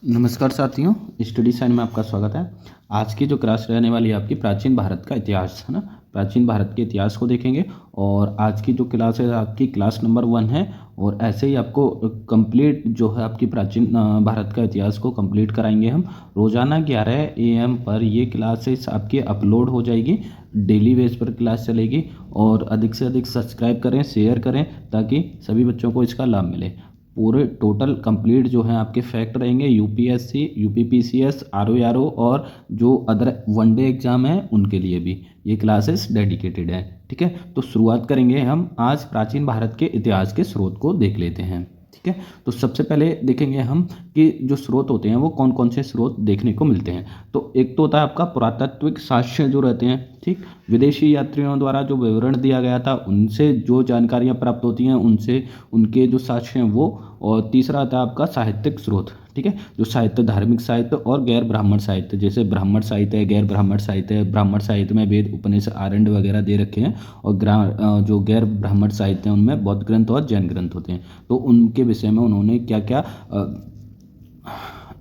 नमस्कार साथियों, study sign में आपका स्वागत है। आज की जो क्लास रहने वाली है आपकी प्राचीन भारत का इतिहास, है ना। प्राचीन भारत के इतिहास को देखेंगे और आज की जो क्लास है आपकी क्लास नंबर 1 है। और ऐसे ही आपको कंप्लीट जो है आपकी प्राचीन भारत का इतिहास को कंप्लीट कराएंगे हम। रोज़ाना 11 AM पर ये क्लासेस आपकी अपलोड हो जाएगी। डेली बेस पर क्लास चलेगी और अधिक से अधिक सब्सक्राइब करें, शेयर करें ताकि सभी बच्चों को इसका लाभ मिले। पूरे टोटल कंप्लीट जो है आपके फैक्ट रहेंगे यूपीएससी, यूपीपीसीएस, आरओ और जो अदर वनडे एग्जाम है उनके लिए भी ये क्लासेस डेडिकेटेड है। ठीक है, तो शुरुआत करेंगे हम। आज प्राचीन भारत के इतिहास के स्रोत को देख लेते हैं। ठीक है, तो सबसे पहले देखेंगे हम कि जो स्रोत होते हैं वो कौन कौन से स्रोत देखने को मिलते हैं। तो एक तो होता है आपका पुरातात्विक साक्ष्य जो रहते हैं, ठीक, विदेशी यात्रियों द्वारा जो विवरण दिया गया था उनसे जो जानकारियाँ प्राप्त होती हैं उनसे उनके जो साक्ष्य हैं वो। और तीसरा आता है आपका साहित्यिक स्रोत। ठीक है, जो साहित्य, धार्मिक साहित्य और गैर ब्राह्मण साहित्य, जैसे ब्राह्मण साहित्य है, गैर ब्राह्मण साहित्य है। ब्राह्मण साहित्य में वेद, उपनिषद, आरण्य वगैरह दे रखे हैं और जो गैर ब्राह्मण साहित्य हैं उनमें बौद्ध ग्रंथ और जैन ग्रंथ होते हैं। तो उनके विषय में उन्होंने क्या क्या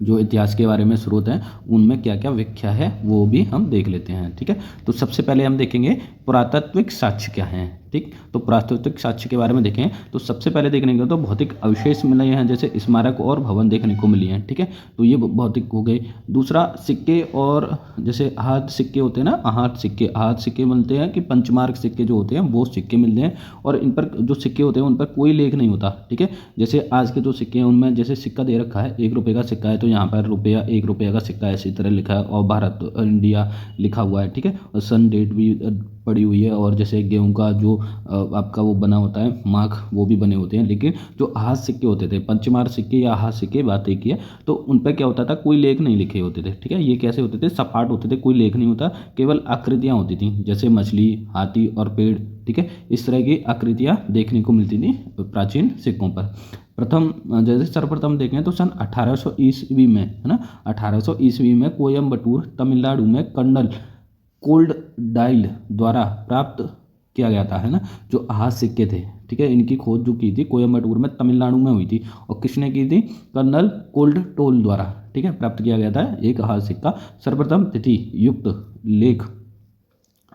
जो इतिहास के बारे में स्रोत हैं उनमें क्या क्या व्याख्या है वो भी हम देख लेते हैं। ठीक है, तो सबसे पहले हम देखेंगे पुरातात्विक साक्ष्य क्या हैं। ठीक, तो पुरातात्विक साक्ष्य के बारे में देखें तो सबसे पहले देखने को तो भौतिक अवशेष मिले हैं, जैसे स्मारक और भवन देखने को मिली हैं। ठीक है, तो ये भौतिक हो गए। दूसरा सिक्के, और जैसे हाथ सिक्के होते हैं ना, हाथ सिक्के मिलते हैं कि पंचमार्क सिक्के जो होते हैं वो सिक्के मिलते हैं। और इन पर जो सिक्के होते हैं उन पर कोई लेख नहीं होता। ठीक है, जैसे आज के जो सिक्के हैं उनमें जैसे सिक्का दे रखा है, 1 रुपये का सिक्का है तो यहाँ पर रुपया, 1 रुपये का सिक्का इसी तरह लिखा है और भारत इंडिया लिखा हुआ है। ठीक है, और सन डेट भी पड़ी हुई है। और जैसे गेहूं का जो आपका वो बना होता है मार्क, वो भी बने होते हैं। लेकिन जो हाथ सिक्के होते थे, पंचमार सिक्के या हाथ सिक्के बात एक ही है, तो उन पर क्या होता था, कोई लेख नहीं लिखे होते थे। ठीक है, ये कैसे होते थे, सपाट होते थे, कोई लेख नहीं होता, केवल आकृतियाँ होती थी, जैसे मछली, हाथी और पेड़। ठीक है, इस तरह की आकृतियाँ देखने को मिलती थी प्राचीन सिक्कों पर। जैसे सर्वप्रथम देखें तो सन 1800 ईस्वी में, है ना, 1800 ईस्वी में कोयम्बटूर तमिलनाडु में कर्नल कोल्ड डाइल द्वारा प्राप्त किया गया था, है ना, जो हाथ सिक्के थे। ठीक है, इनकी खोज जो की थी कोयम्बटूर में तमिलनाडु में हुई थी और किसने की थी, कर्नल कोल्ड टोल द्वारा। ठीक है, प्राप्त किया गया था एक हाथ सिक्का। सर्वप्रथम तिथि युक्त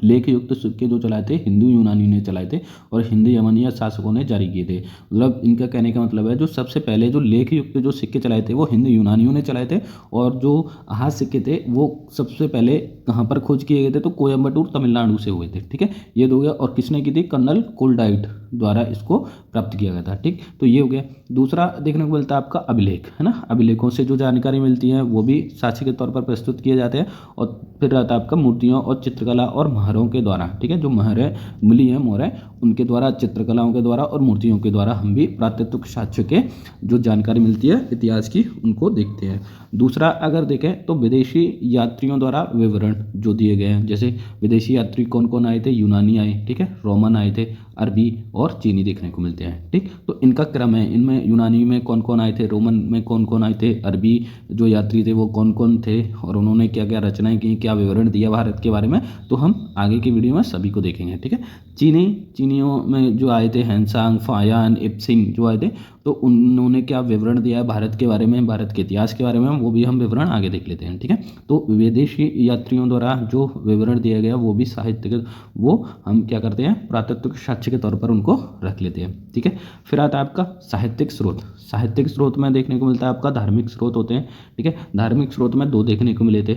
लेख युक्त सिक्के जो चलाए थे हिंदू यूनानी ने चलाए थे और हिंदी यमनिया शासकों ने जारी किए थे। मतलब इनका कहने का मतलब है जो सबसे पहले जो लेख युक्त जो सिक्के चलाए थे वो हिंदू यूनानियों ने चलाए थे। और जो हाथ सिक्के थे वो सबसे पहले कहाँ पर खोज किए गए थे, तो कोयम्बटूर तमिलनाडु से हुए थे। ठीक है, ये दो गया। और किसने की थी, कर्नल कोल्डाइट द्वारा इसको प्राप्त किया गया था। ठीक, तो ये हो गया। दूसरा देखने को मिलता है आपका अभिलेख, है ना। अभिलेखों से जो जानकारी मिलती है वो भी साक्ष्य के तौर पर प्रस्तुत किए जाते हैं। और फिर रहता है आपका मूर्तियों और चित्रकला और महरों के द्वारा। ठीक है, जो महरें मिली हैं, मोहरें, उनके द्वारा, चित्रकलाओं के द्वारा और मूर्तियों के द्वारा हम भी पुरातात्विक साक्ष्य के जो जानकारी मिलती है इतिहास की उनको देखते हैं। दूसरा अगर देखें तो विदेशी यात्रियों द्वारा विवरण जो दिए गए हैं, जैसे विदेशी यात्री कौन कौन आए थे, यूनानी आए, ठीक है, रोमन आए थे, अरबी और चीनी देखने को मिलते हैं। ठीक, तो इनका क्रम है, इनमें यूनानी में कौन कौन आए थे, रोमन में कौन कौन आए थे, अरबी जो यात्री थे वो कौन कौन थे और उन्होंने क्या क्या रचनाएं की, क्या विवरण दिया भारत के बारे में, तो हम आगे की वीडियो में सभी को देखेंगे। ठीक है, चीनियों में जो आए थे हैंसांग, फायान, इप्सिंग जो आए थे, तो उन्होंने क्या विवरण दिया है भारत के बारे में, भारत के इतिहास के बारे में, वो भी हम विवरण आगे देख लेते हैं। ठीक है, तो विदेशी यात्रियों द्वारा जो विवरण दिया गया वो भी साहित्य, वो हम क्या करते हैं, पुरातात्विक साक्ष्य के तौर पर उनको रख लेते हैं। ठीक है, फिर आता है आपका साहित्यिक स्रोत। साहित्यिक स्रोत में देखने को मिलता है आपका धार्मिक स्रोत होते हैं। ठीक है, धार्मिक स्रोत में 2 देखने को मिले थे,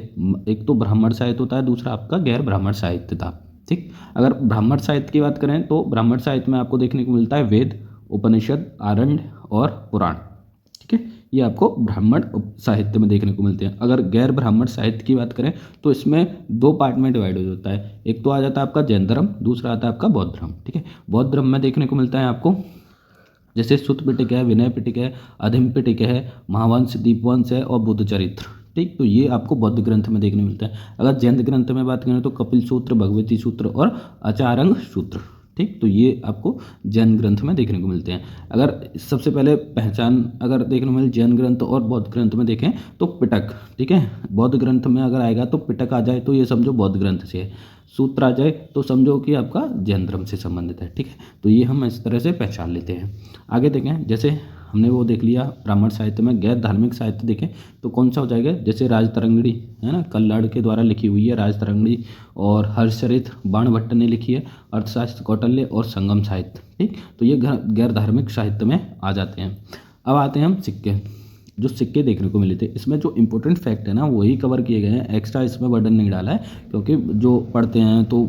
एक तो ब्राह्मण साहित्य होता है, दूसरा आपका गैर ब्राह्मण साहित्य था। ठीक, अगर ब्राह्मण साहित्य की बात करें तो ब्राह्मण साहित्य में आपको देखने को मिलता है वेद, उपनिषद, आरण्य और पुराण। ठीक है, ये आपको ब्राह्मण साहित्य में देखने को मिलते हैं। अगर गैर ब्राह्मण साहित्य की बात करें तो इसमें 2 पार्ट में डिवाइड हो जाता है। एक तो आ जाता है आपका जैन धर्म, दूसरा आता है आपका बौद्ध धर्म। ठीक है, बौद्ध धर्म में देखने को मिलता है आपको जैसे सुत्त पिटक है, विनय पिटक है, अधम पिटक है, महावंश, दीपवंश है और बुद्ध चरित्र। ठीक, तो ये आपको बौद्ध ग्रंथ में देखने मिलता है। अगर जैन ग्रंथ में बात करें तो कपिल सूत्र, भगवती सूत्र और आचार्य सूत्र। ठीक, तो ये आपको जैन ग्रंथ में देखने को मिलते हैं। अगर सबसे पहले पहचान अगर देखने को मिले जैन ग्रंथ और बौद्ध ग्रंथ में देखें तो पिटक, ठीक है, बौद्ध ग्रंथ में अगर आएगा तो पिटक आ जाए तो ये समझो बौद्ध ग्रंथ से है। सूत्र आ जाए तो समझो कि आपका जैन धर्म से संबंधित है। ठीक है, तो ये हम इस तरह से पहचान लेते हैं। आगे देखें, जैसे हमने वो देख लिया ब्राह्मण साहित्य में। गैर धार्मिक साहित्य देखें तो कौन सा हो जाएगा, जैसे राजतरंगिणी है ना, कल्लाड़ के द्वारा लिखी हुई है राजतरंगिणी, और हर्षचरित बाणभट्ट ने लिखी है, अर्थशास्त्र कौटिल्य और संगम साहित्य। ठीक, तो ये गैर धार्मिक साहित्य में आ जाते हैं। अब आते हैं हम सिक्के। जो सिक्के देखने को मिले थे, इसमें जो इंपॉर्टेंट फैक्ट है ना वही कवर किए गए हैं, एक्स्ट्रा इसमें वर्डन नहीं डाला है, क्योंकि जो पढ़ते हैं तो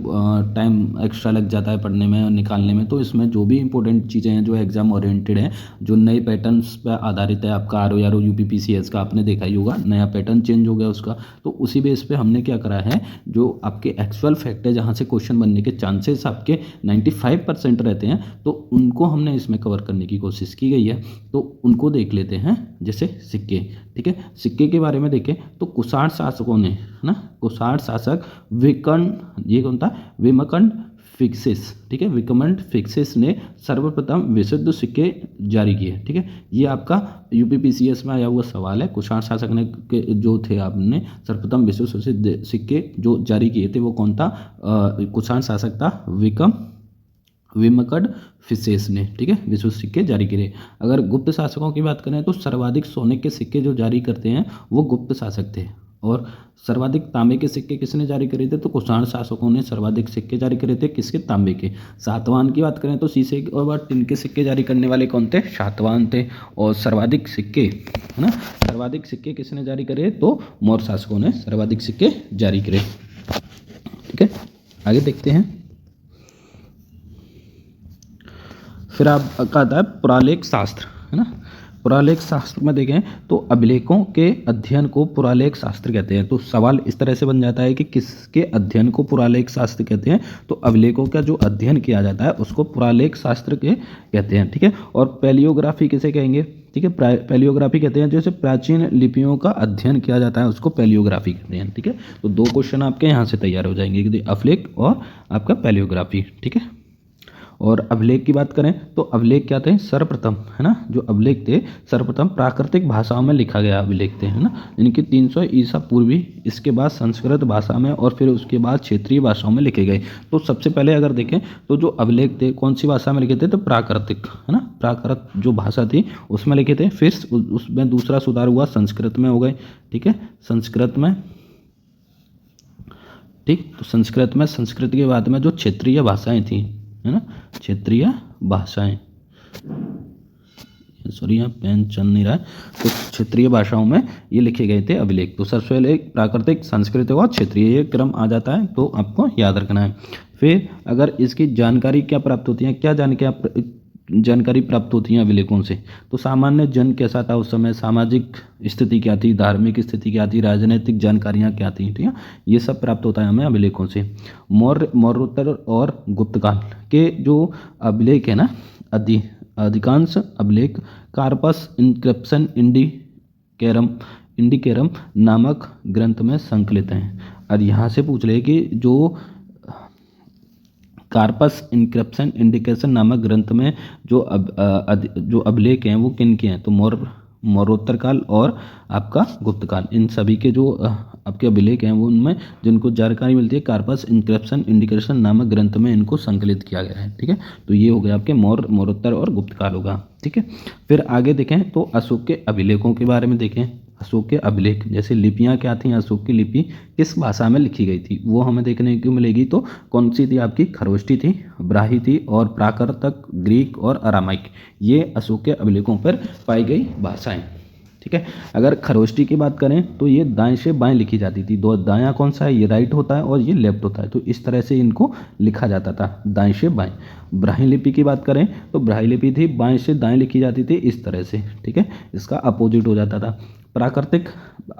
टाइम एक्स्ट्रा लग जाता है पढ़ने में और निकालने में। तो इसमें जो भी इंपॉर्टेंट चीज़ें हैं जो एग्जाम ओरिएंटेड हैं, जो नए पैटर्न्स पर आधारित है, आपका RO UPPCS का आपने देखा ही होगा, नया पैटर्न चेंज हो गया उसका, तो उसी बेस पे हमने क्या करा है, जो आपके एक्चुअल फैक्ट है जहाँ से क्वेश्चन बनने के चांसेस आपके 95% रहते हैं, तो उनको हमने इसमें कवर करने की कोशिश की गई है। तो उनको देख लेते हैं, जैसे सिक्के। ठीक है, सिक्के के बारे में देखें तो कुषाण शासकों ने, है ना, कुषाण शासक ये कौन था, विमकंड फिक्सिस। ठीक है, विकमंड फिक्सिस ने सर्वप्रथम विशुद्ध सिक्के जारी किए। ठीक है, ये आपका UPPCS में आया हुआ सवाल है। कुषाण शासक ने जो थे, आपने सर्वप्रथम विशुद्ध सिक्के जो जारी किए थे वो कौन था, कुषाण शासक था विमकड फिसेस ने। ठीक है, विश्व सिक्के जारी किए। अगर गुप्त शासकों की बात करें तो सर्वाधिक सोने के सिक्के जो जारी करते हैं वो गुप्त शासक थे, और सर्वाधिक तांबे के सिक्के किसने जारी करे थे, तो कुषाण शासकों ने सर्वाधिक सिक्के जारी करे थे। किसके, तांबे के। सातवाहन की बात करें तो शीशे और टिन के सिक्के जारी करने वाले कौन थे, सातवाहन थे। और सर्वाधिक सिक्के, है ना, सर्वाधिक सिक्के किसने जारी करे, तो मौर्य शासकों ने सर्वाधिक सिक्के जारी करे। ठीक है, आगे देखते हैं। फिर आपका आता है पुरालेख शास्त्र, है ना। पुरालेख शास्त्र में देखें तो अभिलेखों के अध्ययन को पुरालेख शास्त्र कहते हैं। तो सवाल इस तरह से बन जाता है कि किसके अध्ययन को पुरालेख शास्त्र कहते हैं, तो अभिलेखों का जो अध्ययन किया जाता है उसको पुरालेख शास्त्र के कहते हैं। ठीक है, और पैलियोग्राफी किसे कहेंगे, ठीक है, पैलियोग्राफी कहते हैं जैसे प्राचीन लिपियों का अध्ययन किया जाता है उसको पैलियोग्राफी कहते हैं। ठीक है, तो दो क्वेश्चन आपके यहाँ से तैयार हो जाएंगे, अभिलेख और आपका पैलियोग्राफी। ठीक है, और अभिलेख की बात करें तो अभिलेख क्या थे, सर्वप्रथम, है ना, जो अभिलेख थे सर्वप्रथम प्राकृतिक भाषाओं में लिखा गया अभिलेख थे, है ना, इनकी 300 ईसा पूर्वी, इसके बाद संस्कृत भाषा में और फिर उसके बाद क्षेत्रीय भाषाओं में लिखे गए। तो सबसे पहले अगर देखें तो जो अभिलेख थे कौन सी भाषा में लिखे थे, तो प्राकृतिक, है ना, प्राकृत जो भाषा थी उसमें लिखे थे। फिर उसमें दूसरा सुधार हुआ संस्कृत में हो गए। ठीक है, संस्कृत में, ठीक, तो संस्कृत के बाद में जो क्षेत्रीय भाषाएं थी, है ना, क्षेत्रीय भाषाएं, सॉरी यहाँ पेन चल नहीं रहा है, तो क्षेत्रीय भाषाओं में ये लिखे गए थे अभिलेख। तो सबसे पहले प्राकृतिक, संस्कृत और क्षेत्रीय, ये क्रम आ जाता है, तो आपको याद रखना है। फिर अगर इसकी जानकारी क्या प्राप्त होती है, क्या जानकारी प्राप्त होती है अभिलेखों से, तो सामान्य जन कैसा था उस समय, सामाजिक स्थिति क्या थी, धार्मिक स्थिति क्या थी, राजनीतिक जानकारियाँ क्या थी। ठीक है, ये सब प्राप्त होता है हमें अभिलेखों से। मौर्योत्तर और गुप्तकाल के जो अभिलेख है ना, अधिकांश अभिलेख कार्पस इंस्क्रिप्शन इंडिकेरम नामक ग्रंथ में संकलित हैं। और यहाँ से पूछ ले कि जो कार्पस इंस्क्रिप्शन इंडिकेशन नामक ग्रंथ में जो अभिलेख हैं वो किन के हैं, तो मौर्योत्तर काल और आपका गुप्त काल, इन सभी के जो आपके अभिलेख हैं वो उनमें जिनको जानकारी मिलती है कार्पस इंस्क्रिप्शन इंडिकेशन नामक ग्रंथ में इनको संकलित किया गया है। ठीक है, तो ये हो गया आपके मौर्योत्तर और गुप्त काल होगा। ठीक है, फिर आगे देखें तो अशोक के अभिलेखों के बारे में देखें। अशोक के अभिलेख जैसे लिपियां क्या थी, अशोक की लिपि किस भाषा में लिखी गई थी वो हमें देखने को मिलेगी। तो कौन सी थी आपकी, खरोष्टी थी, ब्राही थी और प्राकृतक, ग्रीक और अरामाइक, ये अशोक के अभिलेखों पर पाई गई भाषाएं। ठीक है, अगर खरोष्टी की बात करें तो ये दाएं से बाएं लिखी जाती थी। दो दायां कौन सा है, ये राइट होता है और ये लेफ्ट होता है, तो इस तरह से इनको लिखा जाता था, दाएं से बाएं। ब्राह्मी लिपि की बात करें तो ब्राह्मी लिपि थी, बाएं से दाएं लिखी जाती थी इस तरह से। ठीक है, इसका अपोजिट हो जाता था। प्राकृतिक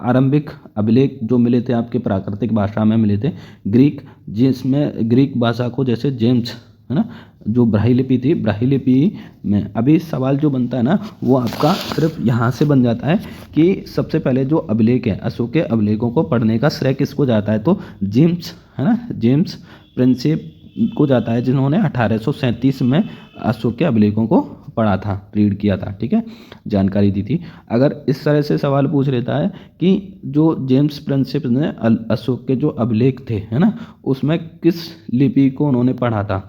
आरंभिक अभिलेख जो मिले थे आपके प्राकृतिक भाषा में मिले थे। ग्रीक, जिसमें ग्रीक भाषा को जैसे जेम्स, है ना, जो ब्राह्मी लिपि थी, ब्राह्मी लिपि में अभी सवाल जो बनता है ना वो आपका सिर्फ यहाँ से बन जाता है कि सबसे पहले जो अभिलेख है, अशोक के अभिलेखों को पढ़ने का श्रेय किसको जाता है, तो जेम्स, है ना, जेम्स प्रिंसेप को जाता है, जिन्होंने 1837 में अशोक के अभिलेखों को पढ़ा था, रीड किया था, ठीक है, जानकारी दी थी। अगर इस तरह से सवाल पूछ लेता है कि जो जेम्स प्रिंसेप ने अशोक के जो अभिलेख थे, है ना, उसमें किस लिपि को उन्होंने पढ़ा था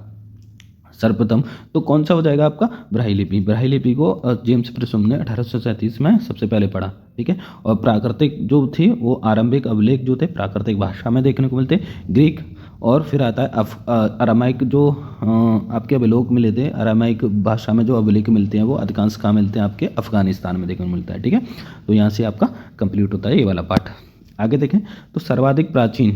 सर्वप्रथम, तो कौन सा हो जाएगा आपका, ब्राह्मी लिपि। ब्राह्मी लिपि को जेम्स प्रिंसेप ने 1837 में सबसे पहले पढ़ा, ठीक है। और प्राकृतिक जो थी वो आरंभिक अभिलेख जो थे प्राकृतिक भाषा में देखने को मिलते, ग्रीक, और फिर आता है अरामाइक जो आपके अभिलेख मिले थे, अरामाइक भाषा में जो अभिलेख मिलते हैं वो अधिकांश कहाँ मिलते हैं, आपके अफगानिस्तान में देखने को मिलता है, ठीक है। तो यहाँ से आपका कंप्लीट होता है ये वाला पार्ट। आगे देखें तो सर्वाधिक प्राचीन,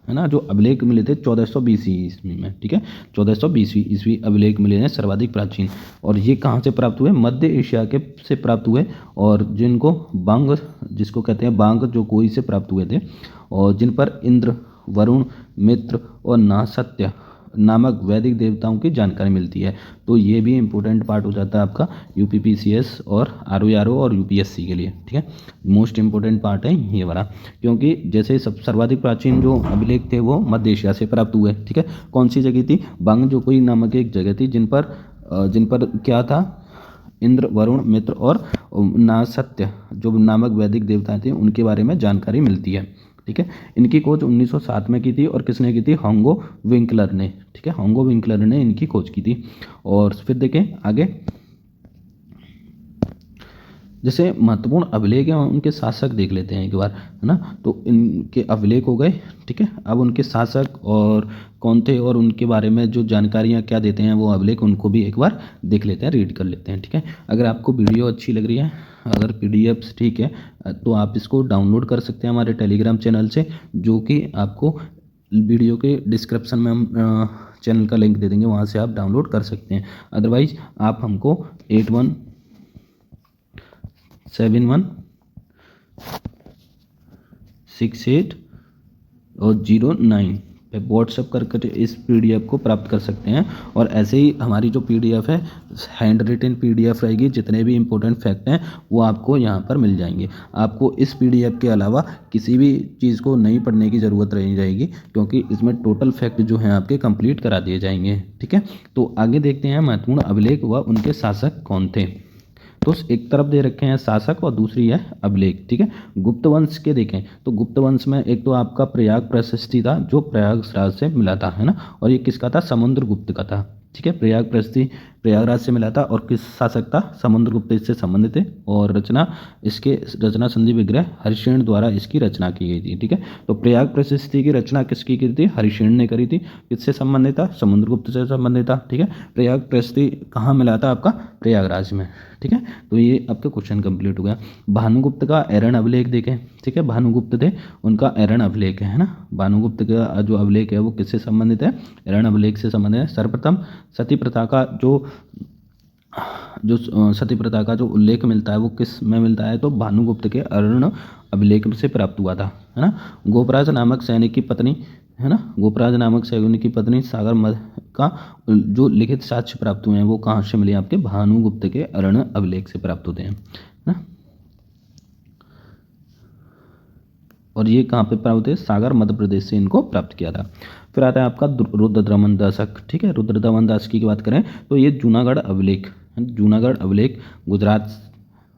है ना, जो अभिलेख मिले थे 1420 ईस्वी में, ठीक है, 1420 ईस्वी अभिलेख मिले हैं सर्वाधिक प्राचीन। और ये कहाँ से प्राप्त हुए, मध्य एशिया के से प्राप्त हुए, और जिनको बांग, जिसको कहते हैं बांग, जो कोई से प्राप्त हुए थे, और जिन पर इंद्र, वरुण, मित्र और नासत्य नामक वैदिक देवताओं की जानकारी मिलती है। तो ये भी इम्पोर्टेंट पार्ट हो जाता है आपका यूपीपीसीएस और आरओ और यूपीएससी के लिए, ठीक है। मोस्ट इम्पोर्टेंट पार्ट है ये वाला, क्योंकि जैसे सब सर्वाधिक प्राचीन जो अभिलेख थे वो मध्य एशिया से प्राप्त हुए, ठीक है। कौन सी जगह थी, बांग जो कोई नामक एक जगह थी, जिन पर क्या था, इंद्र, वरुण, मित्र और नासत्य जो नामक वैदिक देवता थे उनके बारे में जानकारी मिलती है, ठीक है। इनकी खोज 1907 में की थी, और किसने की थी, होंगो विंकलर ने, ठीक है, होंगो विंकलर ने इनकी खोज की थी। और फिर देखें आगे, जैसे महत्वपूर्ण अभिलेख हैं उनके शासक देख लेते हैं एक बार, है ना। तो इनके अभिलेख हो गए, ठीक है। अब उनके शासक और कौन थे और उनके बारे में जो जानकारियाँ क्या देते हैं वो अभिलेख, उनको भी एक बार देख लेते हैं, रीड कर लेते हैं, ठीक है। अगर आपको वीडियो अच्छी लग रही है, अगर पीडीएफ ठीक है, तो आप इसको डाउनलोड कर सकते हैं हमारे टेलीग्राम चैनल से, जो कि आपको वीडियो के डिस्क्रिप्शन में हम चैनल का लिंक दे देंगे, वहाँ से आप डाउनलोड कर सकते हैं। अदरवाइज आप हमको 81716809 पे व्हाट्सएप करके इस पीडीएफ को प्राप्त कर सकते हैं। और ऐसे ही हमारी जो पीडीएफ है हैंड रिटन पीडीएफ रहेगी, जितने भी इंपॉर्टेंट फैक्ट हैं वो आपको यहाँ पर मिल जाएंगे। आपको इस पीडीएफ के अलावा किसी भी चीज़ को नहीं पढ़ने की ज़रूरत नहीं रहेगी, क्योंकि इसमें टोटल फैक्ट जो हैं आपके कंप्लीट करा दिए जाएंगे, ठीक है। तो आगे देखते हैं महत्वपूर्ण अभिलेख व उनके शासक कौन थे। तो एक तरफ दे रखे हैं शासक और दूसरी है अभिलेख, ठीक है। गुप्त वंश के देखें तो गुप्त वंश में एक तो आपका प्रयाग प्रशस्ति था, जो प्रयागराज से मिला था, है ना। और ये किसका था, समुद्रगुप्त का था, ठीक है। प्रयाग प्रशस्ति प्रयागराज से मिला था, और किस शासक था, समुद्रगुप्त इससे संबंधित थे। और इसके रचना संधि विग्रह हरिशेन द्वारा इसकी रचना की गई थी, ठीक है। तो प्रयाग प्रशस्ति की रचना किसकी की थी, हरिशेन ने करी थी। किससे संबंधित था, समुद्रगुप्त से संबंधित था, ठीक है। प्रयाग प्रशस्ति कहाँ मिला था आपका, प्रयागराज में, ठीक है। तो ये आपका क्वेश्चन कंप्लीट हो गया। भानुगुप्त का एरन अभिलेख देखें, ठीक है। भानुगुप्त थे, उनका एरन अभिलेख है ना। भानुगुप्त का जो अभिलेख है वो किससे संबंधित है, एरन अभिलेख से संबंधित है। सर्वप्रथम सती प्रथा का जो सती प्रथा का जो उल्लेख मिलता है वो किस में मिलता है, तो भानुगुप्त के एरन अभिलेख से प्राप्त हुआ था, है ना। गोपराज नामक सैनिक की पत्नी, है ना, गोपराज नामक सैनिक की पत्नी सागर मद का जो लिखित साक्ष्य प्राप्त हुए हैं वो कहाँ से मिले, आपके भानुगुप्त के एरन अभिलेख से प्राप्त होते हैं, ना। और ये कहाँ पे प्राप्त होते हैं, सागर मध्य प्रदेश से इनको प्राप्त किया था। फिर आता है आपका रुद्रदमन दासक, ठीक है। रुद्रदमन दास की बात करें तो ये जूनागढ़ अभिलेख, जूनागढ़ अभिलेख गुजरात,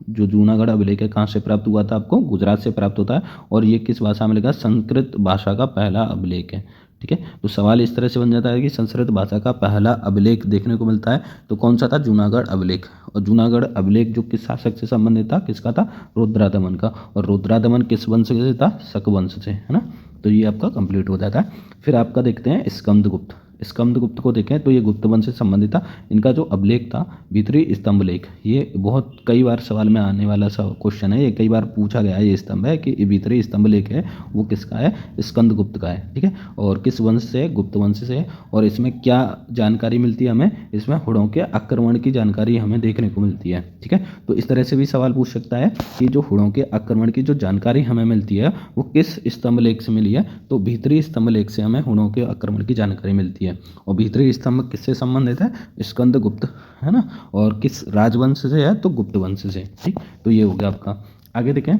जो जूनागढ़ अभिलेख है कहाँ से प्राप्त हुआ था, आपको गुजरात से प्राप्त होता है। और ये किस भाषा में लिखा, संस्कृत भाषा का पहला अभिलेख है, ठीक है। तो सवाल इस तरह से बन जाता है कि संस्कृत भाषा का पहला अभिलेख देखने को मिलता है, तो कौन सा था, जूनागढ़ अभिलेख। और जूनागढ़ अभिलेख जो किस शासक से संबंधित था, किसका था, रुद्रादमन का। और रुद्रादमन किस वंश से था, शक वंश से, है ना। तो ये आपका कंप्लीट हो जाता है। फिर आपका देखते हैं स्कंदगुप्त। स्कंदगुप्त को देखें तो ये गुप्त वंश से संबंधित था। इनका जो अभिलेख था भीतरी स्तंभ लेख, ये बहुत कई बार सवाल में आने वाला सा क्वेश्चन है, ये कई बार पूछा गया है। ये स्तंभ है कि भीतरी स्तंभ लेख है वो किसका है, स्कंदगुप्त का है, ठीक है। और किस वंश से, गुप्त वंश से। और इसमें क्या जानकारी मिलती है हमें, इसमें हुड़ों के आक्रमण की जानकारी हमें देखने को मिलती है, ठीक है। तो इस तरह से भी सवाल पूछ सकता है कि जो हुड़ों के आक्रमण की जो जानकारी हमें मिलती है वो किस स्तंभ लेख से मिली है, तो भीतरी स्तंभ लेख से हमें हुड़ों के आक्रमण की जानकारी मिलती है। और भीतरी स्तंभ किससे संबंधित है, स्कंदगुप्त, है ना। और किस राजवंश से है, तो गुप्त वंश से, ठीक। तो ये हो गया आपका। आगे देखें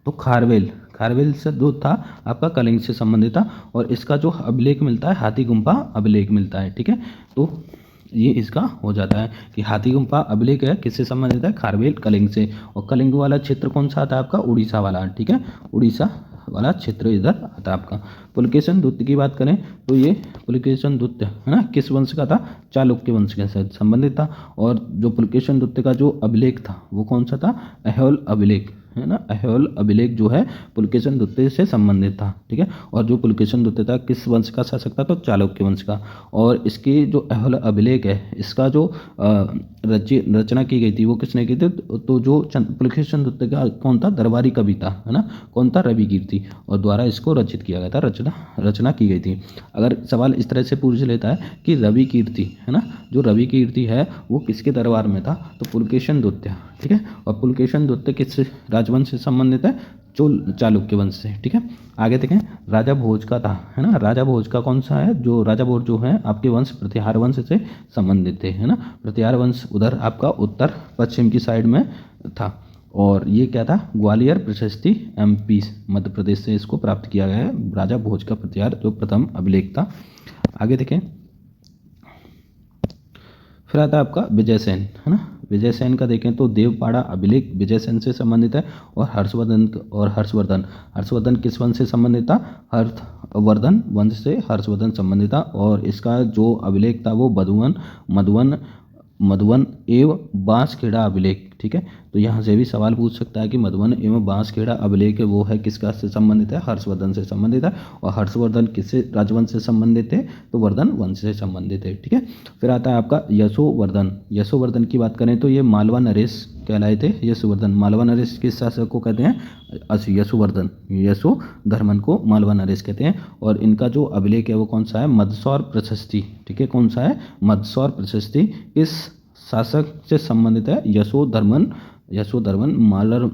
तो खारवेल से जो था आपका कलिंग से संबंधित था। और इसका जो अभिलेख मिलता है हाथी गुम्फा अभिलेख मिलता है, ठीक है। तो ये इसका हो जाता है कि हाथी गुम्फा अभिलेख है किससे संबंधित है, खारवेल कलिंग से। और कलिंग वाला क्षेत्र कौन सा आता है आपका, उड़ीसा वाला, ठीक है, उड़ीसा वाला क्षेत्र इधर आता है आपका। पुलकेशन द्वितीय की बात करें तो ये पुलकेशन द्वितीय है ना किस वंश का था, चालुक्य वंश के साथ संबंधित था। और जो पुलकेशन द्वितीय का जो अभिलेख था वो कौन सा था, ऐहोल अभिलेख, है ना, ऐहोल अभिलेख जो है पुलकेशन द्वितीय से संबंधित था, ठीक है। और जो पुलकेशन द्वितीय था किस वंश का शासक था, तो चालुक्य वंश का। और इसकी जो ऐहोल अभिलेख है इसका जो रचना की गई थी वो किसने की थी, तो जो पुलकेशन द्वितीय का कौन था, दरबारी कवि था, है ना, कौन था, रवि कीर्ति, और द्वारा इसको रचित किया गया था, रचना की गई थी। अगर सवाल इस तरह से पूछ लेता है कि रवि कीर्ति, है ना, जो रवि कीर्ति है वो किसके दरबार में था, तो पुलकेशन द्वितीय, ठीक है। और पुलकेशन द्वितीय किस राजवंश से संबंधित है, चालुक्य वंश से, ठीक है। आगे देखें, राजा भोज का था, है ना, राजा भोज का कौन सा है, जो राजा भोज जो है आपके वंश प्रतिहार वंश से संबंधित थे, है ना। प्रतिहार वंश उधर आपका उत्तर पश्चिम की साइड में था। और ये क्या था, ग्वालियर प्रशस्ति MP मध्य प्रदेश से इसको प्राप्त किया गया है, राजा भोज का प्रतिहार जो प्रथम अभिलेख था। आगे देखें, फिर आता है आपका विजय सेन, है ना। विजय सेन का देखें तो देवपाड़ा अभिलेख विजय सेन से संबंधित है। और हर्षवर्धन किस वंश से संबंधित था, हर्षवर्धन वंश से हर्षवर्धन संबंधित था। और इसका जो अभिलेख था वो मधुवन एवं बांसखेड़ा अभिलेख, ठीक है। तो यहाँ से भी सवाल पूछ सकता है कि मधुवन एवं बांसखेड़ा अभिलेख वो है किसका से संबंधित है, हर्षवर्धन से संबंधित है। और हर्षवर्धन किससे राजवंश से संबंधित थे, तो वर्धन वंश से संबंधित है, ठीक है। फिर आता है आपका यशोवर्धन की बात करें तो ये मालवा नरेश कहलाए थे। यशोवर्धन, मालवा नरेश किस शासक को कहते हैं, यशोधर्मन को मालवा नरेश कहते हैं। और इनका जो अभिलेख है वो कौन सा है, मदसौर प्रशस्ति, ठीक है, कौन सा है, मदसौर प्रशस्ति किस शासक से संबंधित है, यशोधर्मन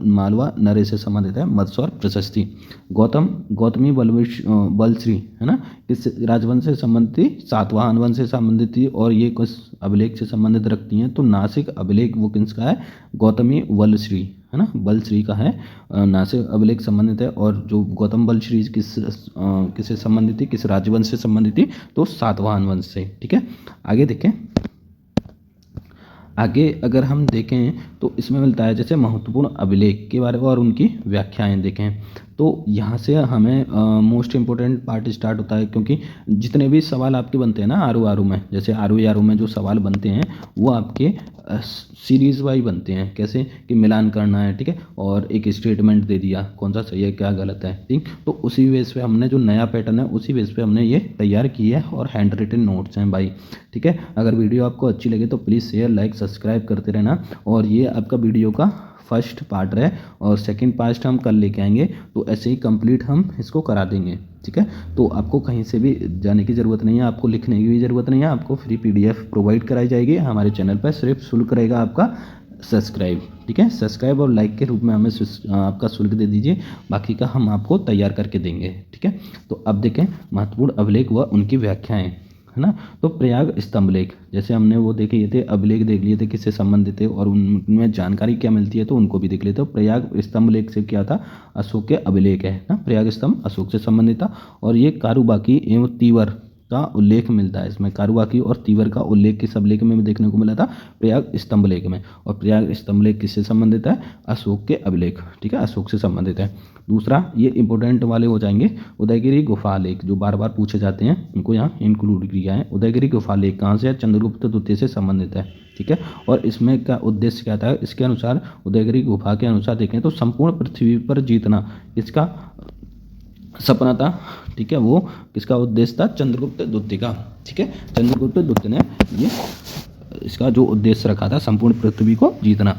मालवा नरेश से संबंधित है, मदसौर प्रशस्ति। गौतमी बलश्री, है ना, किस राजवंश से संबंधित थी, सातवाहन वंश से संबंधित थी। और ये किस अभिलेख से संबंधित रखती हैं, तो नासिक अभिलेख वो किसका है, गौतमी बलश्री, है ना, बलश्री का है, नासिक अभिलेख संबंधित है। और जो गौतम बलश्री किससे संबंधित थी, किस राजवंश से संबंधित थी, तो सातवाहन वंश से, ठीक है। आगे देखें, आगे अगर हम देखें तो इसमें मिलता है जैसे महत्वपूर्ण अभिलेख के बारे में और उनकी व्याख्याएं देखें। तो यहाँ से हमें मोस्ट इम्पोर्टेंट पार्ट स्टार्ट होता है, क्योंकि जितने भी सवाल आपके बनते हैं ना आरू में, जैसे आरू में जो सवाल बनते हैं वो आपके सीरीज़ वाइज बनते हैं, कैसे कि मिलान करना है, ठीक है, और एक स्टेटमेंट दे दिया कौन सा सही है क्या गलत है, ठीक। तो उसी बेस पे हमने जो नया पैटर्न है उसी बेस पे हमने ये तैयार किया है और हैंड रिटन नोट्स हैं भाई, ठीक है। अगर वीडियो आपको अच्छी लगे तो प्लीज़ शेयर लाइक सब्सक्राइब करते रहना। और ये आपका वीडियो का फर्स्ट पार्ट है और सेकंड पार्ट हम कल लेके आएंगे, तो ऐसे ही कंप्लीट हम इसको करा देंगे, ठीक है। तो आपको कहीं से भी जाने की ज़रूरत नहीं है, आपको लिखने की भी ज़रूरत नहीं है, आपको फ्री PDF प्रोवाइड कराई जाएगी हमारे चैनल पर। सिर्फ शुल्क रहेगा आपका सब्सक्राइब, ठीक है, सब्सक्राइब और लाइक के रूप में हमें आपका शुल्क दे दीजिए, बाकी का हम आपको तैयार करके देंगे, ठीक है। तो अब देखें महत्वपूर्ण अभिलेख व उनकी व्याख्याएँ, है ना। तो प्रयाग स्तंभ लेख, जैसे हमने वो देखे ये थे अभिलेख देख लिए थे किससे संबंधित थे और उनमें जानकारी क्या मिलती है, तो उनको भी देख लेते हैं। प्रयाग स्तंभ लेख से क्या था, अशोक के अभिलेख है ना, प्रयाग स्तंभ अशोक से संबंधित था। और ये कारुबाकी एवं तीवर का उल्लेख मिलता है इसमें, कारुबाकी और तीवर का उल्लेख किस अभिलेख में देखने को मिला था, प्रयाग स्तंभ लेख में। और प्रयाग स्तंभ लेख किससे संबंधित है, अशोक के अभिलेख, ठीक है, अशोक से संबंधित है। दूसरा ये इंपॉर्टेंट वाले हो जाएंगे, उदयगिरी गुफा लेख, जो बार बार पूछे जाते हैं उनको यहाँ इंक्लूड किया है। उदयगिरी गुफा लेख कहाँ से है, चंद्रगुप्त द्वितीय से संबंधित है, ठीक है। और इसमें क्या उद्देश्य क्या था, इसके अनुसार उदयगिरी गुफा के अनुसार देखें तो संपूर्ण पृथ्वी पर जीतना इसका सपना था, ठीक है, वो किसका उद्देश्य था, चंद्रगुप्त द्वितीय का, ठीक है। चंद्रगुप्त द्वितीय ने ये इसका जो उद्देश्य रखा था संपूर्ण पृथ्वी को जीतना।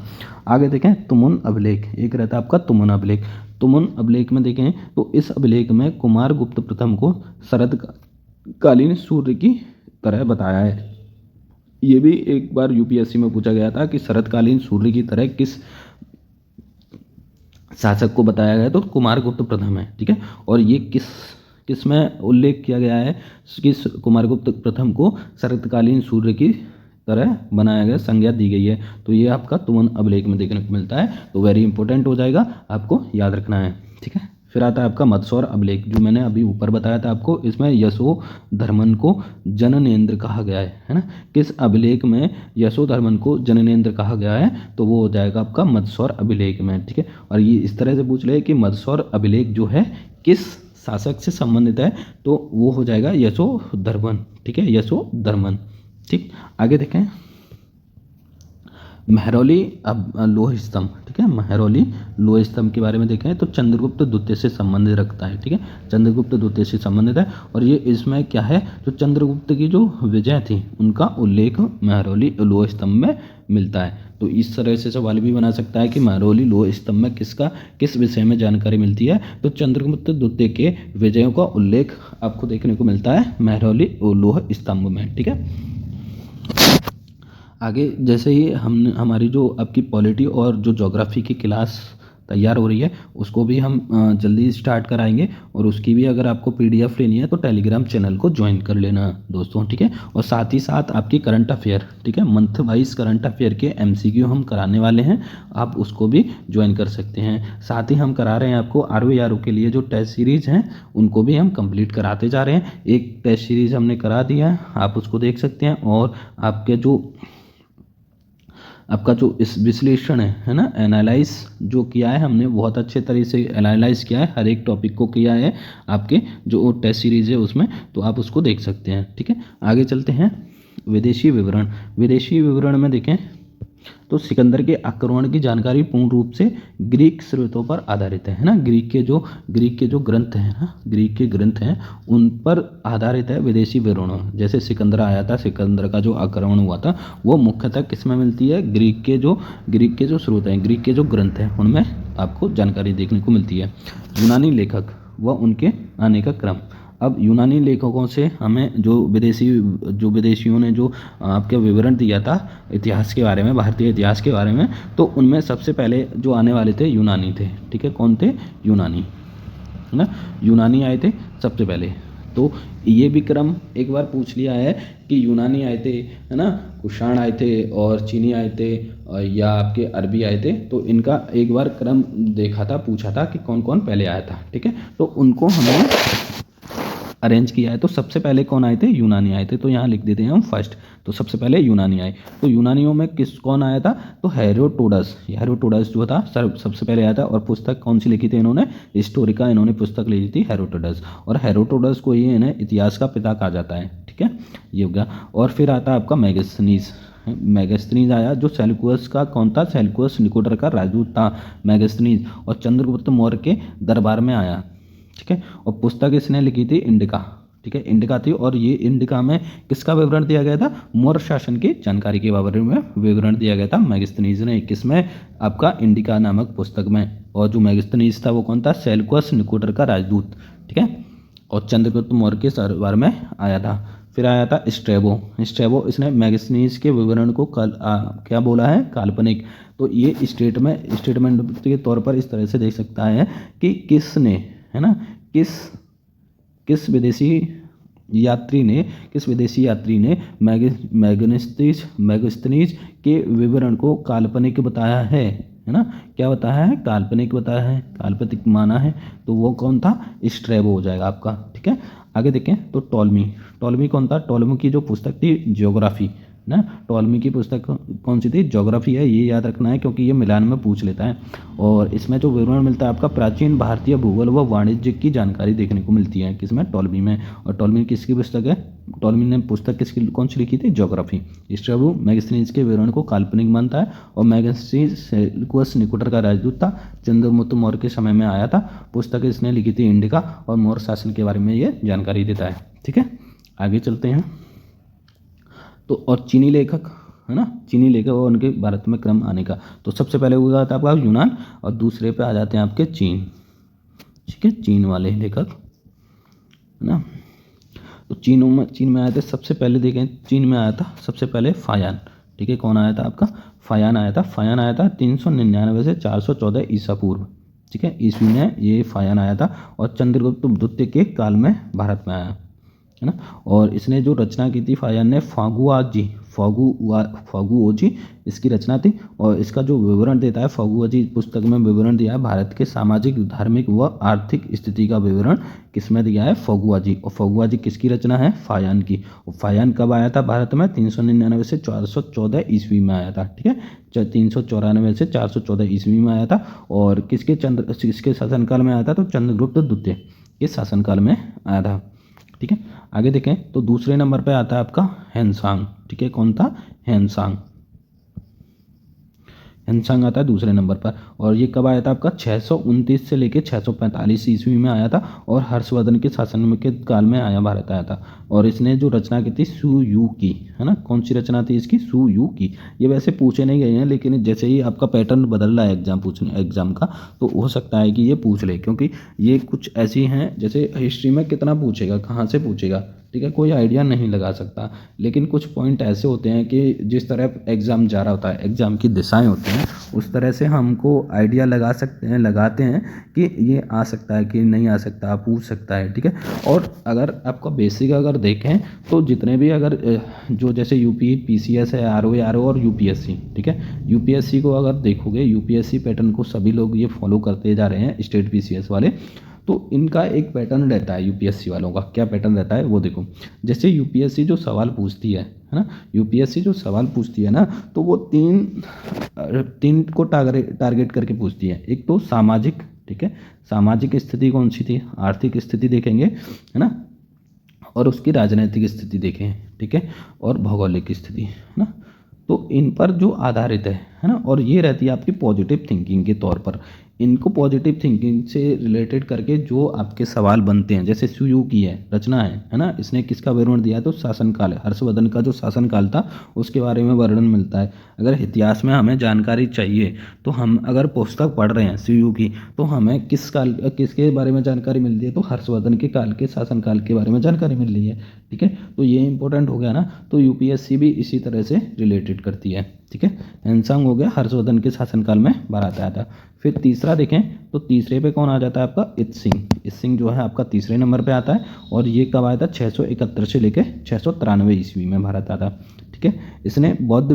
आगे देखें तुमुन अभिलेख, एक रहता है आपका तुमुन अभिलेख। तुमुन अभिलेख में देखें तो इस अभिलेख में कुमारगुप्त प्रथम को शरतकालीन सूर्य की तरह बताया है। ये भी एक बार UPSC में पूछा गया था कि शरतकालीन सूर्य की तरह किस शासक को बताया गया, तो कुमारगुप्त प्रथम है, ठीक है। और ये किस में उल्लेख किया गया है, किस कुमारगुप्त प्रथम को शरतकालीन सूर्य की तरह बनाया गया, संज्ञा दी गई है। तो ये आपका तुमुन अभिलेख में देखने को मिलता है, तो वेरी इंपॉर्टेंट हो जाएगा, आपको याद रखना है, ठीक है। फिर आता है आपका मत्स्य अभिलेख, जो मैंने अभी ऊपर बताया था आपको। इसमें यशोधर्मन को जननेंद्र कहा गया है ना। किस अभिलेख में यशोधर्मन को जननेंद्र कहा गया है, तो वो हो जाएगा आपका मत्स्य अभिलेख में, ठीक है। और ये इस तरह से पूछ ले कि मत्स्य अभिलेख जो है किस शासक से संबंधित है, तो वो हो जाएगा यशोधर्मन, ठीक है, यशोधर्मन। ठीक, आगे देखें महरौली अब लोह स्तंभ, ठीक है। महरौली लोह स्तंभ के बारे में देखें तो चंद्रगुप्त द्वितीय से संबंधित रखता है, ठीक है, चंद्रगुप्त द्वितीय से संबंधित है। और ये इसमें क्या है, जो चंद्रगुप्त की जो विजय थी उनका उल्लेख महरौली लोह स्तंभ में मिलता है। तो इस तरह से सवाल भी बना सकता है कि महरौली लोह स्तंभ में किस विषय में जानकारी मिलती है, तो चंद्रगुप्त द्वितीय के विजयों का उल्लेख आपको देखने को मिलता है महरौली लोह स्तंभ में, ठीक है। आगे जैसे ही हमारी जो आपकी पॉलिटी और जो ज्योग्राफी की क्लास तैयार हो रही है, उसको भी हम जल्दी स्टार्ट कराएंगे। और उसकी भी अगर आपको पीडीएफ लेनी है तो टेलीग्राम चैनल को ज्वाइन कर लेना दोस्तों, ठीक है। और साथ ही साथ आपकी करंट अफेयर, ठीक है, मंथ वाइज करंट अफेयर के एमसीक्यू हम कराने वाले हैं, आप उसको भी ज्वाइन कर सकते हैं। साथ ही हम करा रहे हैं आपको आरओ के लिए जो टेस्ट सीरीज़ हैं उनको भी हम कंप्लीट कराते जा रहे हैं। एक टेस्ट सीरीज़ हमने करा दिया है, आप उसको देख सकते हैं। और आपका जो इस विश्लेषण है ना, एनालाइज जो किया है हमने, बहुत अच्छे तरीके से एनालाइज किया है, हर एक टॉपिक को किया है आपके जो टेस्ट सीरीज़ है उसमें, तो आप उसको देख सकते हैं, ठीक है। आगे चलते हैं विदेशी विवरण। विदेशी विवरण में देखें तो सिकंदर के आक्रमण की जानकारी पूर्ण रूप से ग्रीक स्रोतों पर आधारित है ना। ग्रीक के जो ग्रंथ हैं ना, ग्रीक के ग्रंथ हैं उन पर आधारित है विदेशी विवरण। जैसे सिकंदर आया था, सिकंदर का जो आक्रमण हुआ था वो मुख्यतः किस में मिलती है, ग्रीक के जो स्रोत हैं, ग्रीक के जो ग्रंथ हैं उनमें आपको जानकारी देखने को मिलती है। यूनानी लेखक व उनके आने का क्रम। अब यूनानी लेखकों से हमें जो विदेशियों ने जो आपके विवरण दिया था इतिहास के बारे में, भारतीय इतिहास के बारे में, तो उनमें सबसे पहले जो आने वाले थे यूनानी थे, ठीक है। कौन थे, यूनानी, है ना, यूनानी आए थे सबसे पहले। तो ये भी क्रम एक बार पूछ लिया है कि यूनानी आए थे, है ना, कुषाण आए थे और चीनी आए थे या आपके अरबी आए थे, तो इनका एक बार क्रम देखा था, पूछा था कि कौन कौन पहले आया था, ठीक है। तो उनको हमने अरेंज किया है। तो सबसे पहले कौन आए थे, यूनानी आए थे, तो यहाँ लिख देते हैं हम फर्स्ट। तो सबसे पहले यूनानी आए, तो यूनानियों में कौन आया था, तो हेरोडोटस जो था सबसे पहले आया था। और पुस्तक कौन सी लिखी थी इन्होंने, हिस्टोरिका इन्होंने पुस्तक लिखी थी हेरोडोटस। और हेरोडोटस को ये इन्हें इतिहास का पिता कहा जाता है, ठीक है, ये हो गया। और फिर आता है आपका मैगस्थनीज आया, जो सेल्यूकस का कौन था, सेल्यूकस निकोटर का राजदूत था मैगस्थनीज, और चंद्रगुप्त मौर्य के दरबार में आया, ठीक है। और पुस्तक इसने लिखी थी इंडिका, ठीक है, इंडिका थी। और ये इंडिका में किसका विवरण दिया गया था, मौर्य शासन की जानकारी के बारे में विवरण दिया गया था मैगस्थनीज ने, किसमें, आपका इंडिका नामक पुस्तक में। और जो मैगस्थनीज था वो कौन था, सेल्यूकस निकोटर का राजदूत, ठीक है। और चंद्रगुप्त मौर्य के दरबार में आया था। फिर आया था स्ट्रेबो, इसने मैगस्थनीज के विवरण को क्या बोला है, काल्पनिक। तो ये स्टेटमेंट के तौर पर इस तरह से देख सकता है कि किसने, है ना, किस विदेशी यात्री ने मैगस्थनीज के विवरण को काल्पनिक बताया है ना, क्या बताया है, काल्पनिक बताया है, काल्पनिक माना है, तो वो कौन था, स्ट्रैबो हो जाएगा आपका, ठीक है। आगे देखें तो टॉलमी कौन था, टॉलमी की जो पुस्तक थी ज्योग्राफी ना, टॉलमी की पुस्तक कौन सी थी, ज्योग्राफी है, ये याद रखना है क्योंकि ये मिलान में पूछ लेता है। और इसमें जो विवरण मिलता है आपका प्राचीन भारतीय भूगोल व वाणिज्य की जानकारी देखने को मिलती है, किसमें, टॉलमी में। और टॉलमी किसकी पुस्तक है, टॉलमी ने पुस्तक कौन सी लिखी थी, ज्योग्राफी। स्ट्रैबो मैगस्थनीज के विवरण को काल्पनिक मानता है। और मैगस्थनीज सेल्यूकस निकोटर का राजदूत था, चंद्रगुप्त मौर्य के समय में आया था, पुस्तक इसने लिखी थी इंडिका, और मौर्य शासन के बारे में ये जानकारी देता है, ठीक है। आगे चलते हैं तो, और चीनी लेखक, है ना, चीनी लेखक और उनके भारत में क्रम आने का, तो सबसे पहले हुआ था आपका यूनान, और दूसरे पे आ जाते हैं आपके चीन, ठीक है, चीन वाले लेखक, है ना। तो चीन में आए थे सबसे पहले, देखें चीन में आया था सबसे पहले फायान, ठीक है। कौन आया था आपका, फायान आया था 399 से 414 ईसा पूर्व, ठीक है, ईस्वी में ये फायान आया था। और चंद्रगुप्त द्वितीय के काल में भारत में आया, है ना। और इसने जो रचना की थी फायान ने फागुओजी इसकी रचना थी। और इसका जो विवरण देता है, फागुओजी पुस्तक में विवरण दिया है भारत के सामाजिक, धार्मिक व आर्थिक स्थिति का विवरण किसमें दिया है, फागुओजी। और फागुओजी किसकी रचना है, फायान की। और फायान कब आया था भारत में, 399 से 414 ईस्वी में आया था, ठीक है। 394 से 414 ईस्वी में आया था। और किसके शासनकाल में आया था, तो चंद्रगुप्त द्वितीय के शासनकाल में आया था, ठीक है। आगे देखें तो दूसरे नंबर पे आता है आपका हैनसांग, ठीक है। कौन था, हैनसांग। हैनसांग आता है दूसरे नंबर पर। और ये कब आया था आपका, 629 से लेकर 645 ईस्वी में आया था। और हर्षवर्धन के शासन के काल में भारत आया था। और इसने जो रचना की थी सुयु की, है ना। कौन सी रचना थी इसकी, सुयु की। ये वैसे पूछे नहीं गए हैं, लेकिन जैसे ही आपका पैटर्न बदल रहा है एग्जाम का, तो हो सकता है कि ये पूछ ले, क्योंकि ये कुछ ऐसी हैं, जैसे हिस्ट्री में कितना पूछेगा, कहाँ से पूछेगा, ठीक है, कोई आइडिया नहीं लगा सकता। लेकिन कुछ पॉइंट ऐसे होते हैं कि जिस तरह एग्ज़ाम जा रहा होता है, एग्ज़ाम की दिशाएं होती हैं, उस तरह से हमको आइडिया लगा सकते हैं, लगाते हैं कि ये आ सकता है कि नहीं आ सकता, पूछ सकता है, ठीक है। और अगर आपका बेसिक अगर देखें तो जितने भी अगर जो जैसे यूपी पीसीएस है, आरओ और यूपीएससी, ठीक है। यूपीएससी को अगर देखोगे, यूपीएससी पैटर्न को सभी लोग ये फॉलो करते जा रहे हैं, स्टेट पीसीएस वाले। तो इनका एक पैटर्न रहता है यूपीएससी वालों का। क्या पैटर्न रहता है वो देखो। जैसे यूपीएससी जो सवाल पूछती है ना, यूपीएससी जो सवाल पूछती है ना, तो वो तीन को टारगेट करके पूछती है। एक तो सामाजिक, ठीक है, सामाजिक स्थिति कौन सी थी, आर्थिक स्थिति देखेंगे, है ना। और उसकी राजनीतिक स्थिति देखें, ठीक है, और भौगोलिक स्थिति, है ना। तो इन पर जो आधारित है ना। और ये रहती है आपकी पॉजिटिव थिंकिंग के तौर पर। इनको पॉजिटिव थिंकिंग से रिलेटेड करके जो आपके सवाल बनते हैं, जैसे सुयु की है रचना है ना। इसने किसका विवरण दिया है, तो शासनकाल है, हर्षवर्धन का जो शासनकाल था उसके बारे में वर्णन मिलता है। अगर इतिहास में हमें जानकारी चाहिए, तो हम अगर पुस्तक पढ़ रहे हैं सुयु की, तो हमें किसके बारे में जानकारी मिल रही है, तो हर्षवर्धन के काल के शासनकाल के बारे में जानकारी मिल रही है, ठीक है। तो ये इंपॉर्टेंट हो गया ना। तो यूपीएससी भी इसी तरह से रिलेटेड करती है, ठीक है। हैनसांग हो गया, हर्षवर्धन के शासनकाल में भारत आया था। फिर तीसरा देखें तो तीसरे पे कौन आ जाता है आपका, इत्सिंग जो है आपका तीसरे नंबर पे आता है। और ये कब आया था, 671 से लेकर 693 ईस्वी में भारत आया था, ठीक है। इसने बौद्ध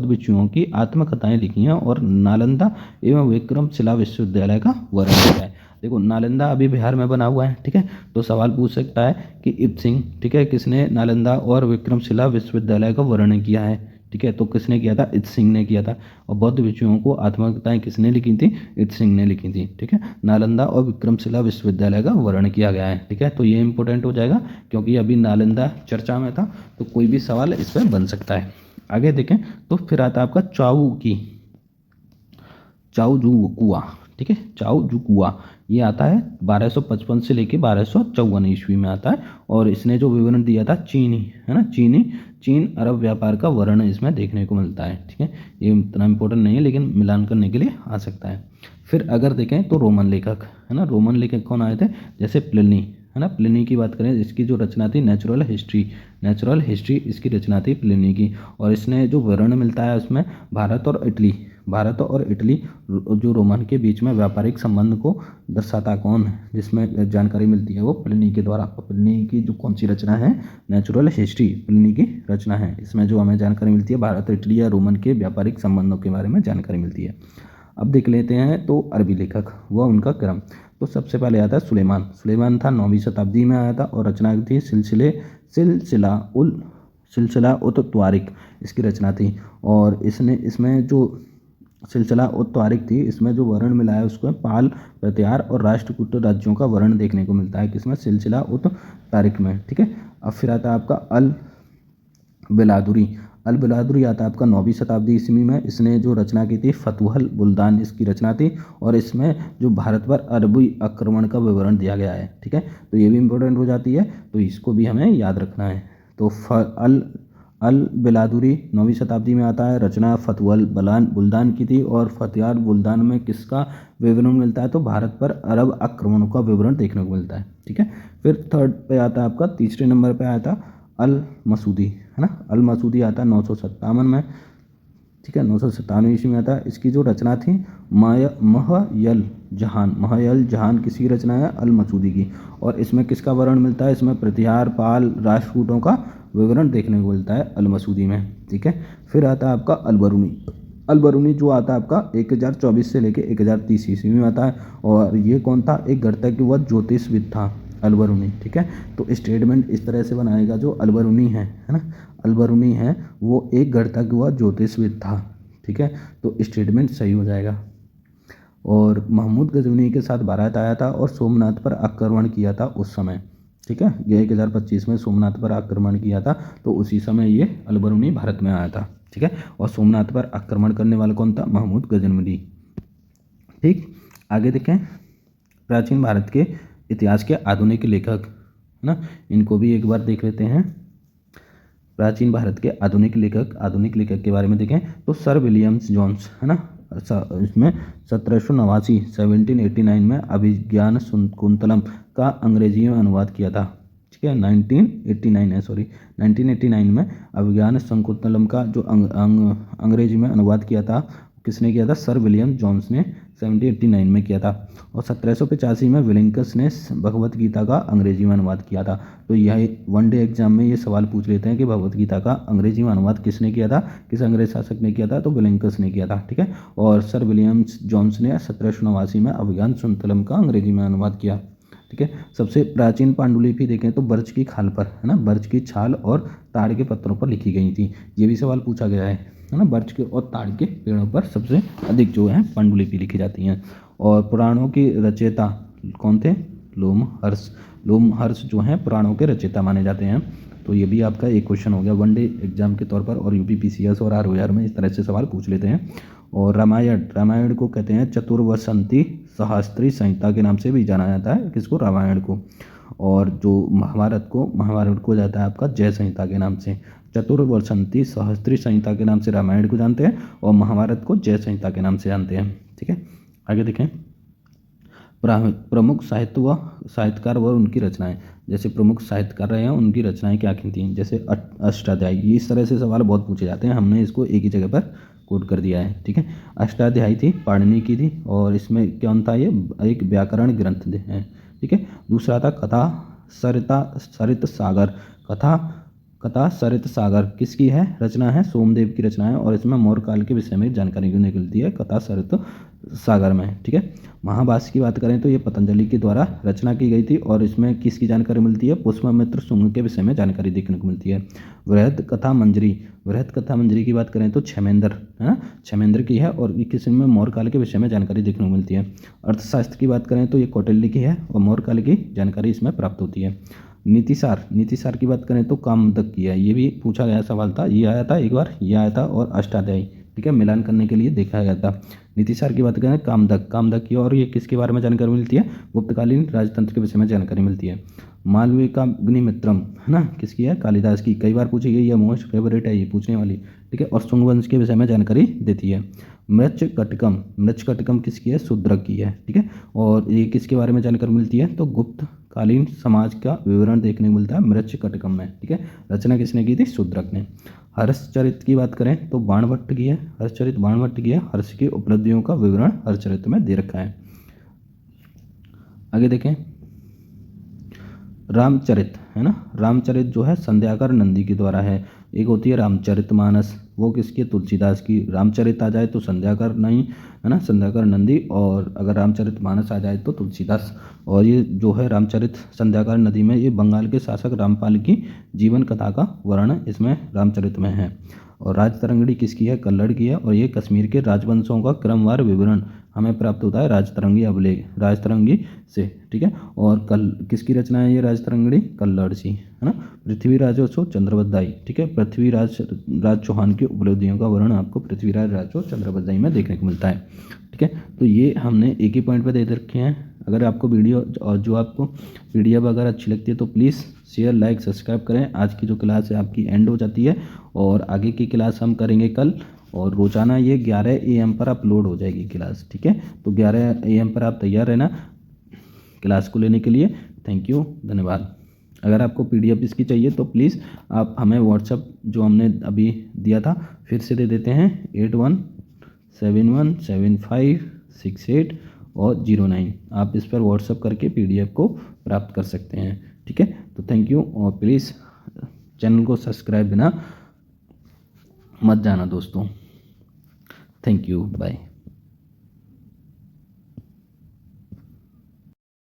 भिक्षुओं की आत्मकथाएं लिखी हैं और नालंदा एवं विक्रमशिला विश्वविद्यालय का वर्णन किया है। देखो नालंदा अभी बिहार में बना हुआ है, ठीक है। तो सवाल पूछ सकता है कि इत्सिंग, ठीक है, किसने नालंदा और विक्रमशिला विश्वविद्यालय का वर्णन किया है, ठीक है। तो किसने किया था, इत्सिंग ने किया था। और बौद्ध भिक्षुओं को आत्मकथाएं किसने लिखी थी, इत्सिंग ने लिखी थी, ठीक है। नालंदा और विक्रमशिला विश्वविद्यालय का वर्णन किया गया है, ठीक है। तो ये इंपॉर्टेंट हो जाएगा, क्योंकि अभी नालंदा चर्चा में था, तो कोई भी सवाल इस पर बन सकता है। आगे देखें तो फिर आता है आपका चाओजुकुआ, ठीक है, चाओजुकुआ। ये आता है 1255 से लेके 1254 ईस्वी में आता है। और इसने जो विवरण दिया था चीनी, है ना, चीन अरब व्यापार का वर्णन इसमें देखने को मिलता है, ठीक है। ये इतना इंपॉर्टेंट नहीं है, लेकिन मिलान करने के लिए आ सकता है। फिर अगर देखें तो रोमन लेखक, है ना, रोमन लेखक कौन आए थे, जैसे प्लिनी, है ना। प्लिनी की बात करें, इसकी जो रचना थी नेचुरल हिस्ट्री इसकी रचना थी प्लिनी की। और इसने जो वर्णन मिलता है उसमें भारत और इटली जो रोमन के बीच में व्यापारिक संबंध को दर्शाता कौन है, जिसमें जानकारी मिलती है वो प्लिनी के द्वारा। प्लिनी की जो कौन सी रचना है, नेचुरल हिस्ट्री प्लिनी की रचना है। इसमें जो हमें जानकारी मिलती है भारत, इटली या रोमन के व्यापारिक संबंधों के बारे में जानकारी मिलती है। अब देख लेते हैं तो अरबी लेखक व उनका क्रम। तो सबसे पहले आता है सुलेमान था 9वीं शताब्दी में आया था। और रचना थी सिलसिला उत त्वारिक इसकी रचना थी। और इसमें जो सिलसिला उत त्वारिक थी, इसमें जो वर्णन मिला है उसको पाल, प्रत्यार और राष्ट्रकूट राज्यों का वर्णन देखने को मिलता है, किसमें, सिलसिला उत तारिक में, ठीक है। अब फिर आता है आपका अल बिलादुरी आता है आपका 9वीं शताब्दी ईस्वी में। इसने जो रचना की थी फतुहल बुल्दान इसकी रचना थी। और इसमें जो भारत पर अरबी आक्रमण का विवरण दिया गया है, ठीक है। तो ये भी इंपॉर्टेंट हो जाती है, तो इसको भी हमें याद रखना है। तो अल बिलादुरी 9वीं शताब्दी में आता है। रचना फतुहल बुल्दान की थी। और फतियार बुल्दान में किसका विवरण मिलता है, तो भारत पर अरब आक्रमणों का विवरण देखने को मिलता है, ठीक है। फिर थर्ड पे आता है आपका, तीसरे नंबर पे आया था अल मसूदी, है ना। अल मसूदी आता है 957 में। ठीक है, 997 ईस्वी में आता है। इसकी जो रचना थी महयल जहान किसकी रचना है? अल मसूदी की। और इसमें किसका वर्णन मिलता है? इसमें प्रतिहार पाल राष्ट्रकूटों का विवरण देखने को मिलता है अल मसूदी में। ठीक है, फिर आता है आपका अल बरूनी जो आता है आपका 1024 से लेके 1030 ईस्वी में आता है। और ये कौन था? एक गणतज्ञ ज्योतिषविद था अल बरूनी। ठीक है, तो स्टेटमेंट इस तरह से बनाएगा जो अल बरूनी है ना, अल बरूनी है वो एक गणतज्ञ व ज्योतिषविद था। ठीक है, तो स्टेटमेंट सही हो जाएगा। और महमूद गजनवी के साथ बारात आया था और सोमनाथ पर आक्रमण किया था उस समय। ठीक है, ये 1025 में सोमनाथ पर आक्रमण किया था, तो उसी समय ये अल बरूनी भारत में आया था। ठीक है, और सोमनाथ पर आक्रमण करने वाला कौन था? महमूद गजनवी। ठीक, आगे देखें, प्राचीन भारत के इतिहास के आधुनिक लेखक है ना, इनको भी एक बार देख लेते हैं। प्राचीन भारत के आधुनिक लेखक के बारे में देखें तो सर विलियम्स जोन्स है ना, इसमें 1789 में अभिज्ञान शाकुंतलम का अंग्रेजी में अनुवाद किया था। ठीक है, 1989 में अभिज्ञान शाकुंतलम का जो अंग्रेजी में अनुवाद किया था, किसने किया था? सर विलियम जोन्स ने 1789 में किया था। और 1785 में विलिंकस ने भगवत गीता का अंग्रेजी में अनुवाद किया था। तो यह वन डे एग्जाम में ये सवाल पूछ लेते हैं कि भगवत गीता का अंग्रेजी में अनुवाद किसने किया था, किस अंग्रेज शासक ने किया था? तो विलिंकस ने किया था। ठीक है, और सर विलियम्स जोन्स ने 1789 में अभिज्ञान शाकुंतलम का अंग्रेजी में अनुवाद किया। ठीक है, सबसे प्राचीन पांडुलिपि देखें तो बर्च की खाल पर है ना, बर्च की छाल और ताड़ के पत्रों पर लिखी गई थी। ये भी सवाल पूछा गया है ना, बर्च के और ताड़ के पेड़ों पर सबसे अधिक जो है पांडुलिपि लिखी जाती हैं। और पुराणों की रचयिता कौन थे? लोमहर्ष जो हैं पुराणों के रचयिता माने जाते हैं। तो ये भी आपका एक क्वेश्चन हो गया वन डे एग्जाम के तौर पर, और यूपीपीसीएस और आरओआर में इस तरह से सवाल पूछ लेते हैं। और रामायण को कहते हैं चतुर्वसंती सहस्त्री संहिता के नाम से भी जाना जाता है, किसको? रामायण को। और जो महाभारत को जाता है आपका जय संहिता के नाम से। चतुर्वसंती सहस्त्री संहिता के नाम से रामायण को जानते हैं और महाभारत को जय संहिता के नाम से जानते हैं। ठीक है, आगे देखें, प्रमुख साहित्यकार व उनकी रचनाएं। जैसे प्रमुख साहित्यकार रहे हैं, उनकी रचनाएं क्या की थी? जैसे अष्टाध्यायी, इस तरह से सवाल बहुत पूछे जाते हैं, हमने इसको एक ही जगह पर कोट कर दिया है। ठीक है, अष्टाध्यायी थी पाणिनि की थी, और इसमें कौन था? ये एक व्याकरण ग्रंथ है। ठीक है, दूसरा था सरित सागर। कथा सरित सागर किसकी है? रचना है सोमदेव की रचना है, और इसमें मौर्य काल के विषय में जानकारी निकलती है कथा सरित सागर में। ठीक है, महाभाष्य की बात करें तो ये पतंजलि के द्वारा रचना की गई थी, और इसमें किसकी जानकारी मिलती है? पुष्पमित्र शुंग के विषय में जानकारी देखने को मिलती है। वृहद कथा मंजरी की बात करें तो क्षेमेंद्र है ना, क्षेमेंद्र की है, और ये किसी में मौर्य काल के विषय में जानकारी देखने को मिलती है। अर्थशास्त्र की बात करें तो ये कौटिल्य की है, और मौर्य काल की जानकारी इसमें प्राप्त होती है। नीतिसार की बात करें तो कामदक की है, ये भी पूछा गया सवाल था, ये आया था एक बार, ये आया था, और अष्टाध्यायी। ठीक है, मिलान करने के लिए देखा गया था। नीतिसार की बात करें कामदक की, और ये किसके बारे में जानकारी मिलती है? गुप्तकालीन राजतंत्र के विषय में जानकारी मिलती है। मालविकाग्निमित्रम है ना, किसकी है? कालिदास की, कई बार पूछी गई, ये मोस्ट फेवरेट है ये पूछने वाली। ठीक है, और शुंगवंश के विषय में जानकारी देती है। मृच्छकटिकम किसकी है? शूद्रक की है। ठीक है, और ये किसके बारे में जानकारी मिलती है? तो गुप्तकालीन समाज का विवरण देखने को मिलता है मृच्छकटिकम में। ठीक है, रचना किसने की थी? शूद्रक ने। हर्षचरित की बात करें तो बाणभट्ट की है, हर्षचरित बाणभट्ट की है। हर्ष की उपलब्धियों का विवरण हर्षचरित में दे रखा है। आगे देखें, रामचरित है ना, रामचरित जो है संध्याकर नंदी के द्वारा है। एक होती है रामचरितमानस, वो किसकी? तुलसीदास की। रामचरित आ जाए तो संध्याकर नहीं है ना, संध्याकर नंदी, और अगर रामचरितमानस आ जाए तो तुलसीदास। और ये जो है रामचरित संध्याकर नदी में, ये बंगाल के शासक रामपाल की जीवन कथा का वर्णन इसमें रामचरित में है। और राजतरंगिणी किसकी है? कल्लड़ की है, और ये कश्मीर के राजवंशों का क्रमवार विवरण हमें प्राप्त होता है राजतरंगी से। ठीक है, और किसकी रचना है ये राजतरंगिणी? कल्लड़ सी है ना। पृथ्वीराज चंद्रबद्दाई। ठीक है, पृथ्वीराज चौहान की उपलब्धियों का वर्णन आपको पृथ्वीराज चंद्रबद्दाई में देखने को मिलता है। ठीक है, तो ये हमने एक ही पॉइंट पे दे रखे हैं। अगर आपको वीडियो और जो आपको पीडीएफ अगर अच्छी लगती है तो प्लीज़ शेयर लाइक सब्सक्राइब करें। आज की जो क्लास है आपकी एंड हो जाती है, और आगे की क्लास हम करेंगे कल, और रोज़ाना ये 11 AM पर अपलोड हो जाएगी क्लास। ठीक है, तो 11 AM पर आप तैयार रहना क्लास को लेने के लिए। थैंक यू, धन्यवाद। अगर आपको PDF इसकी चाहिए तो प्लीज़ आप हमें व्हाट्सअप जो हमने अभी दिया था फिर से दे देते हैं 81717568 और 09, आप इस पर व्हाट्सअप करके PDF को प्राप्त कर सकते हैं। ठीक है, तो थैंक यू, और प्लीज़ चैनल को सब्सक्राइब बिना मत जाना दोस्तों। Thank you, bye.